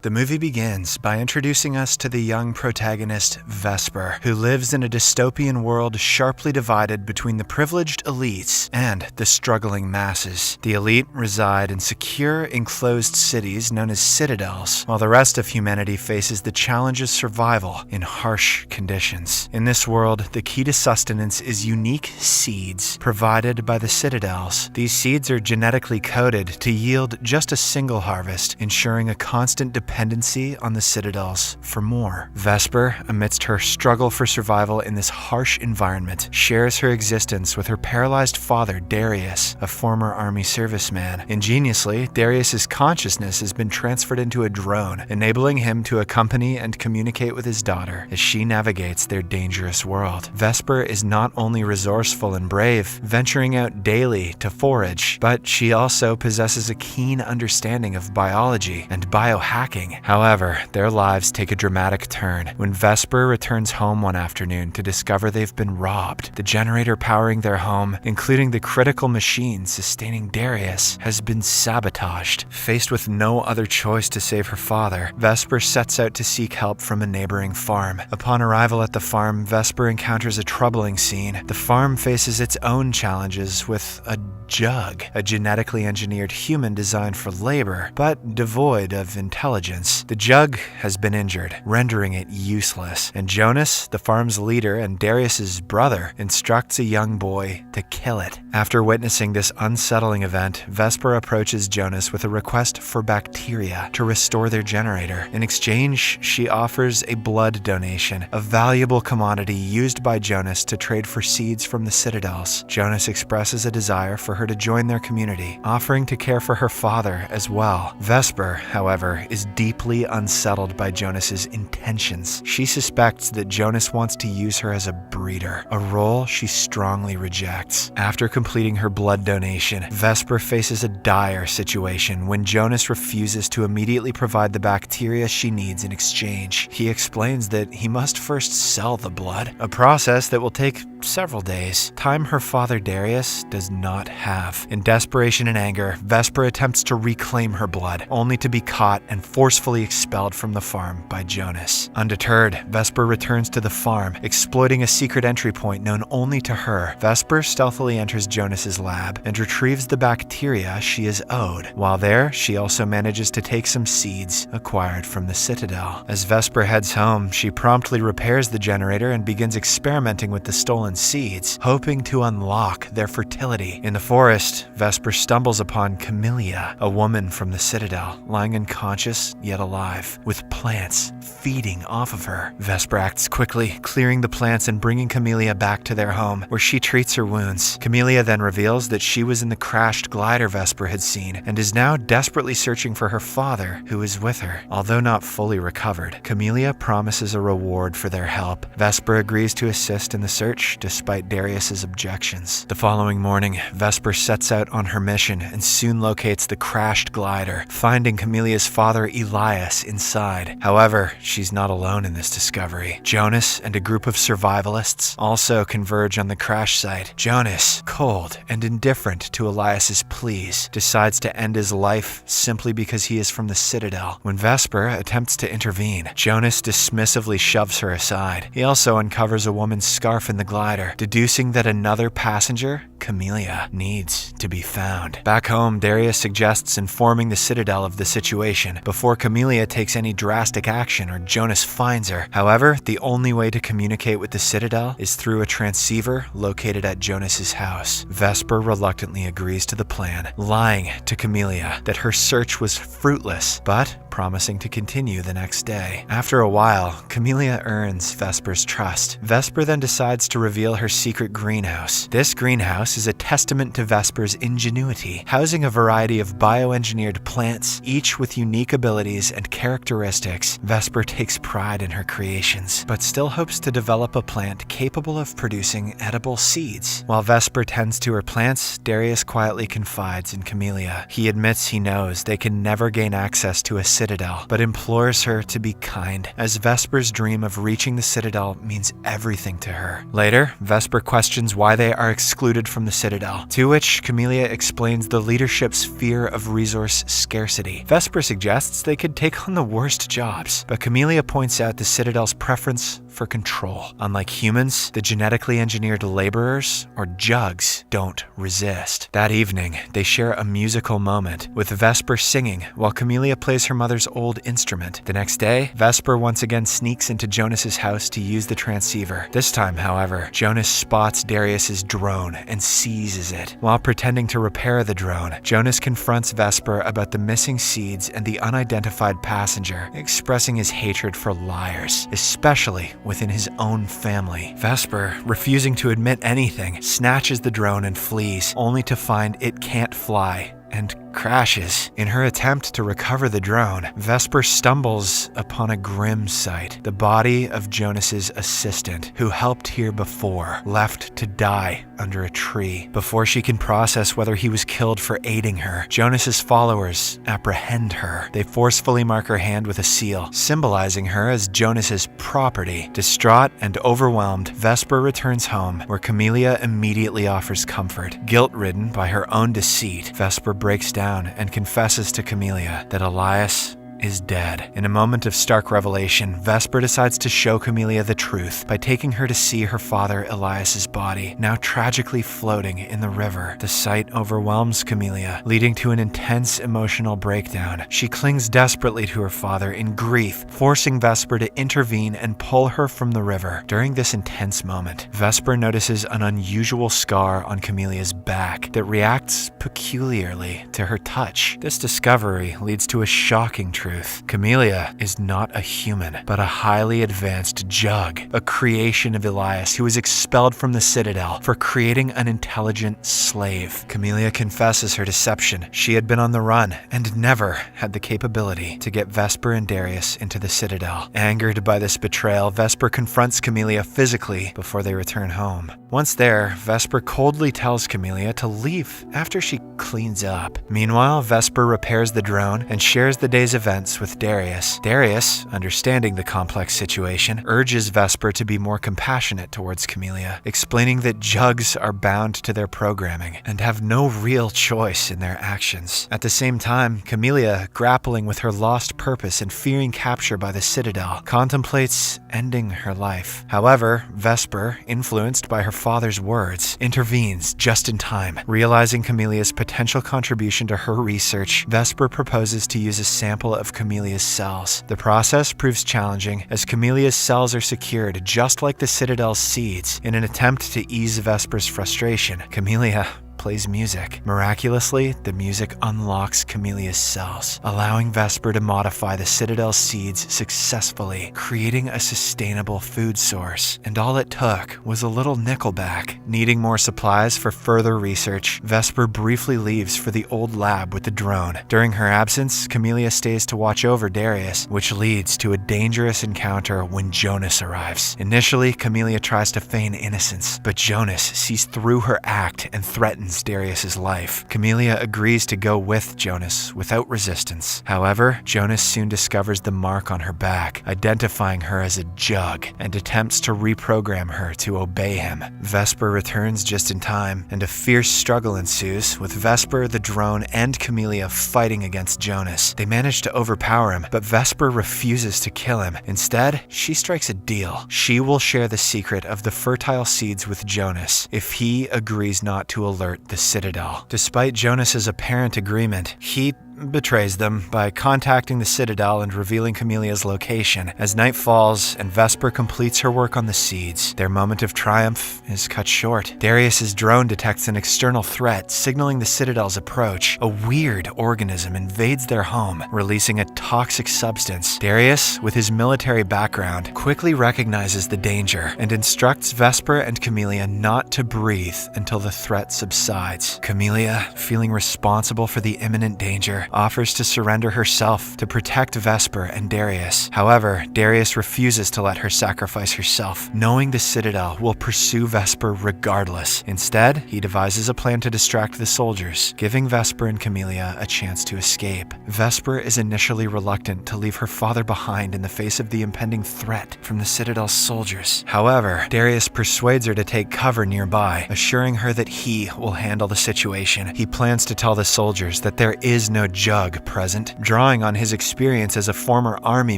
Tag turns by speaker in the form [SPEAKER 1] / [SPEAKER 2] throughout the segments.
[SPEAKER 1] The movie begins by introducing us to the young protagonist, Vesper, who lives in a dystopian world sharply divided between the privileged elites and the struggling masses. The elite reside in secure, enclosed cities known as citadels, while the rest of humanity faces the challenge of survival in harsh conditions. In this world, the key to sustenance is unique seeds provided by the citadels. These seeds are genetically coded to yield just a single harvest, ensuring a constant dependency on the citadels for more. Vesper, amidst her struggle for survival in this harsh environment, shares her existence with her paralyzed father, Darius, a former army serviceman. Ingeniously, Darius's consciousness has been transferred into a drone, enabling him to accompany and communicate with his daughter as she navigates their dangerous world. Vesper is not only resourceful and brave, venturing out daily to forage, but she also possesses a keen understanding of biology and biohacking. However, their lives take a dramatic turn when Vesper returns home one afternoon to discover they've been robbed. The generator powering their home, including the critical machine sustaining Darius, has been sabotaged. Faced with no other choice to save her father, Vesper sets out to seek help from a neighboring farm. Upon arrival at the farm, Vesper encounters a troubling scene. The farm faces its own challenges with a jug, a genetically engineered human designed for labor, but devoid of intelligence. The jug has been injured, rendering it useless, and Jonas, the farm's leader and Darius's brother, instructs a young boy to kill it. After witnessing this unsettling event, Vesper approaches Jonas with a request for bacteria to restore their generator. In exchange, she offers a blood donation, a valuable commodity used by Jonas to trade for seeds from the citadels. Jonas expresses a desire for her to join their community, offering to care for her father as well. Vesper, however, is deeply unsettled by Jonas's intentions. She suspects that Jonas wants to use her as a breeder, a role she strongly rejects. After completing her blood donation, Vesper faces a dire situation when Jonas refuses to immediately provide the bacteria she needs in exchange. He explains that he must first sell the blood, a process that will take several days, time her father Darius does not have. In desperation and anger, Vesper attempts to reclaim her blood, only to be caught and forcefully expelled from the farm by Jonas. Undeterred, Vesper returns to the farm, exploiting a secret entry point known only to her. Vesper stealthily enters Jonas's lab and retrieves the bacteria she is owed. While there, she also manages to take some seeds acquired from the citadel. As Vesper heads home, she promptly repairs the generator and begins experimenting with the stolen seeds, hoping to unlock their fertility. In the forest, Vesper stumbles upon Camellia, a woman from the citadel, lying unconscious yet alive, with plants feeding off of her. Vesper acts quickly, clearing the plants and bringing Camellia back to their home, where she treats her wounds. Camellia then reveals that she was in the crashed glider Vesper had seen, and is now desperately searching for her father, who is with her. Although not fully recovered, Camellia promises a reward for their help. Vesper agrees to assist in the search, despite Darius's objections. The following morning, Vesper sets out on her mission and soon locates the crashed glider, finding Camelia's father Elias inside. However, she's not alone in this discovery. Jonas and a group of survivalists also converge on the crash site. Jonas, cold and indifferent to Elias's pleas, decides to end his life simply because he is from the citadel. When Vesper attempts to intervene, Jonas dismissively shoves her aside. He also uncovers a woman's scarf in the glider, deducing that another passenger, Camellia, needs to be found. Back home, Darius suggests informing the citadel of the situation before Camellia takes any drastic action or Jonas finds her. However, the only way to communicate with the citadel is through a transceiver located at Jonas's house. Vesper reluctantly agrees to the plan, lying to Camellia that her search was fruitless, but promising to continue the next day. After a while, Camellia earns Vesper's trust. Vesper then decides to reveal her secret greenhouse. This greenhouse is a testament to Vesper's ingenuity, housing a variety of bioengineered plants, each with unique abilities and characteristics. Vesper takes pride in her creations, but still hopes to develop a plant capable of producing edible seeds. While Vesper tends to her plants, Darius quietly confides in Camellia. He admits he knows they can never gain access to a citadel Citadel, but implores her to be kind, as Vesper's dream of reaching the Citadel means everything to her. Later, Vesper questions why they are excluded from the Citadel, to which Camellia explains the leadership's fear of resource scarcity. Vesper suggests they could take on the worst jobs, but Camellia points out the Citadel's preference for control. Unlike humans, the genetically engineered laborers, or jugs, don't resist. That evening, they share a musical moment, with Vesper singing while Camellia plays her mother's old instrument. The next day, Vesper once again sneaks into Jonas's house to use the transceiver. This time, however, Jonas spots Darius's drone and seizes it. While pretending to repair the drone, Jonas confronts Vesper about the missing seeds and the unidentified passenger, expressing his hatred for liars, especially within his own family. Vesper, refusing to admit anything, snatches the drone and flees, only to find it can't fly and crashes. In her attempt to recover the drone, Vesper stumbles upon a grim sight: the body of Jonas's assistant, who helped here before, left to die under a tree. Before she can process whether he was killed for aiding her, Jonas's followers apprehend her. They forcefully mark her hand with a seal, symbolizing her as Jonas's property. Distraught and overwhelmed, Vesper returns home, where Camellia immediately offers comfort. Guilt-ridden by her own deceit, Vesper breaks down and confesses to Camellia that Elias is dead. In a moment of stark revelation, Vesper decides to show Camellia the truth by taking her to see her father Elias's body, now tragically floating in the river. The sight overwhelms Camellia, leading to an intense emotional breakdown. She clings desperately to her father in grief, forcing Vesper to intervene and pull her from the river. During this intense moment, Vesper notices an unusual scar on Camelia's back that reacts peculiarly to her touch. This discovery leads to a shocking truth. Camellia is not a human, but a highly advanced jug, a creation of Elias who was expelled from the Citadel for creating an intelligent slave. Camellia confesses her deception. She had been on the run and never had the capability to get Vesper and Darius into the Citadel. Angered by this betrayal, Vesper confronts Camellia physically before they return home. Once there, Vesper coldly tells Camellia to leave after she cleans up. Meanwhile, Vesper repairs the drone and shares the day's events with Darius. Darius, understanding the complex situation, urges Vesper to be more compassionate towards Camellia, explaining that jugs are bound to their programming and have no real choice in their actions. At the same time, Camellia, grappling with her lost purpose and fearing capture by the Citadel, contemplates ending her life. However, Vesper, influenced by her father's words, intervenes just in time. Realizing Camelia's potential contribution to her research, Vesper proposes to use a sample of Camelia's cells. The process proves challenging, as Camelia's cells are secured just like the Citadel's seeds. In an attempt to ease Vesper's frustration, Camellia plays music. Miraculously, the music unlocks Camelia's cells, allowing Vesper to modify the Citadel's seeds successfully, creating a sustainable food source. And all it took was a little nickelback. Needing more supplies for further research, Vesper briefly leaves for the old lab with the drone. During her absence, Camellia stays to watch over Darius, which leads to a dangerous encounter when Jonas arrives. Initially, Camellia tries to feign innocence, but Jonas sees through her act and threatens Darius's life. Camellia agrees to go with Jonas without resistance. However, Jonas soon discovers the mark on her back, identifying her as a jug, and attempts to reprogram her to obey him. Vesper returns just in time, and a fierce struggle ensues, with Vesper, the drone, and Camellia fighting against Jonas. They manage to overpower him, but Vesper refuses to kill him. Instead, she strikes a deal. She will share the secret of the fertile seeds with Jonas if he agrees not to alert the Citadel. Despite Jonas's apparent agreement, he betrays them by contacting the Citadel and revealing Camelia's location. As night falls and Vesper completes her work on the seeds, their moment of triumph is cut short. Darius's drone detects an external threat, signaling the Citadel's approach. A weird organism invades their home, releasing a toxic substance. Darius, with his military background, quickly recognizes the danger and instructs Vesper and Camellia not to breathe until the threat subsides. Camellia, feeling responsible for the imminent danger, offers to surrender herself to protect Vesper and Darius. However, Darius refuses to let her sacrifice herself, knowing the Citadel will pursue Vesper regardless. Instead, he devises a plan to distract the soldiers, giving Vesper and Camellia a chance to escape. Vesper is initially reluctant to leave her father behind in the face of the impending threat from the Citadel's soldiers. However, Darius persuades her to take cover nearby, assuring her that he will handle the situation. He plans to tell the soldiers that there is no Jug present, drawing on his experience as a former army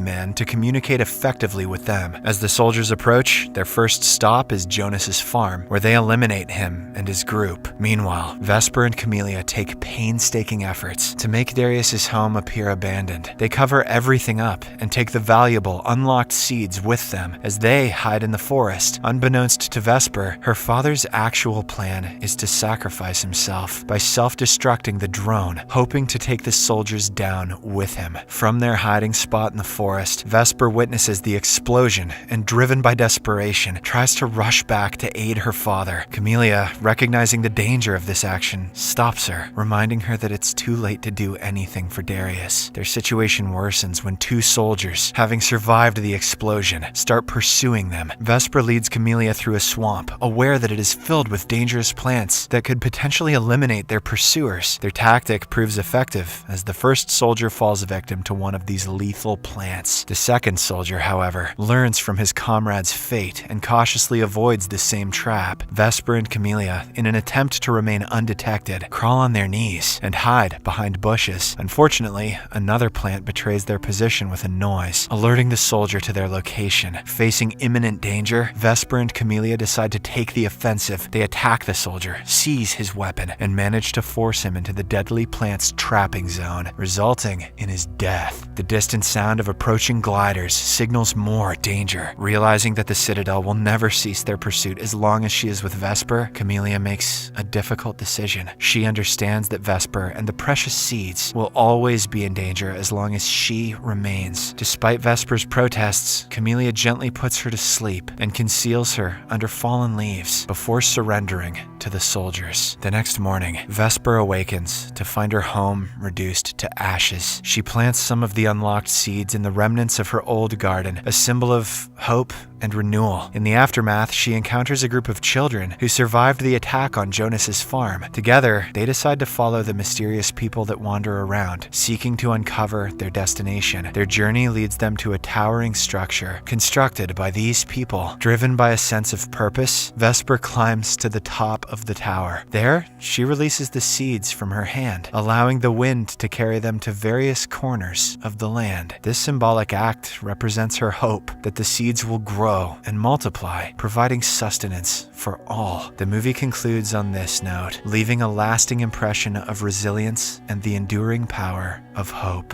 [SPEAKER 1] man to communicate effectively with them. As the soldiers approach, their first stop is Jonas's farm, where they eliminate him and his group. Meanwhile, Vesper and Camellia take painstaking efforts to make Darius's home appear abandoned. They cover everything up and take the valuable, unlocked seeds with them as they hide in the forest. Unbeknownst to Vesper, her father's actual plan is to sacrifice himself by self-destructing the drone, hoping to take the soldiers down with him. From their hiding spot in the forest, Vesper witnesses the explosion and, driven by desperation, tries to rush back to aid her father. Camellia, recognizing the danger of this action, stops her, reminding her that it's too late to do anything for Darius. Their situation worsens when two soldiers, having survived the explosion, start pursuing them. Vesper leads Camellia through a swamp, aware that it is filled with dangerous plants that could potentially eliminate their pursuers. Their tactic proves effective, as the first soldier falls victim to one of these lethal plants. The second soldier, however, learns from his comrade's fate and cautiously avoids the same trap. Vesper and Camellia, in an attempt to remain undetected, crawl on their knees and hide behind bushes. Unfortunately, another plant betrays their position with a noise, alerting the soldier to their location. Facing imminent danger, Vesper and Camellia decide to take the offensive. They attack the soldier, seize his weapon, and manage to force him into the deadly plant's trapping zone, resulting in his death. The distant sound of approaching gliders signals more danger. Realizing that the Citadel will never cease their pursuit as long as she is with Vesper, Camellia makes a difficult decision. She understands that Vesper and the precious seeds will always be in danger as long as she remains. Despite Vesper's protests, Camellia gently puts her to sleep and conceals her under fallen leaves before surrendering to the soldiers. The next morning, Vesper awakens to find her home reduced to ashes. She plants some of the unlocked seeds in the remnants of her old garden, a symbol of hope and renewal. In the aftermath, she encounters a group of children who survived the attack on Jonas's farm. Together, they decide to follow the mysterious people that wander around, seeking to uncover their destination. Their journey leads them to a towering structure constructed by these people. Driven by a sense of purpose, Vesper climbs to the top of the tower. There, she releases the seeds from her hand, allowing the wind to carry them to various corners of the land. This symbolic act represents her hope that the seeds will grow and multiply, providing sustenance for all. The movie concludes on this note, leaving a lasting impression of resilience and the enduring power of hope.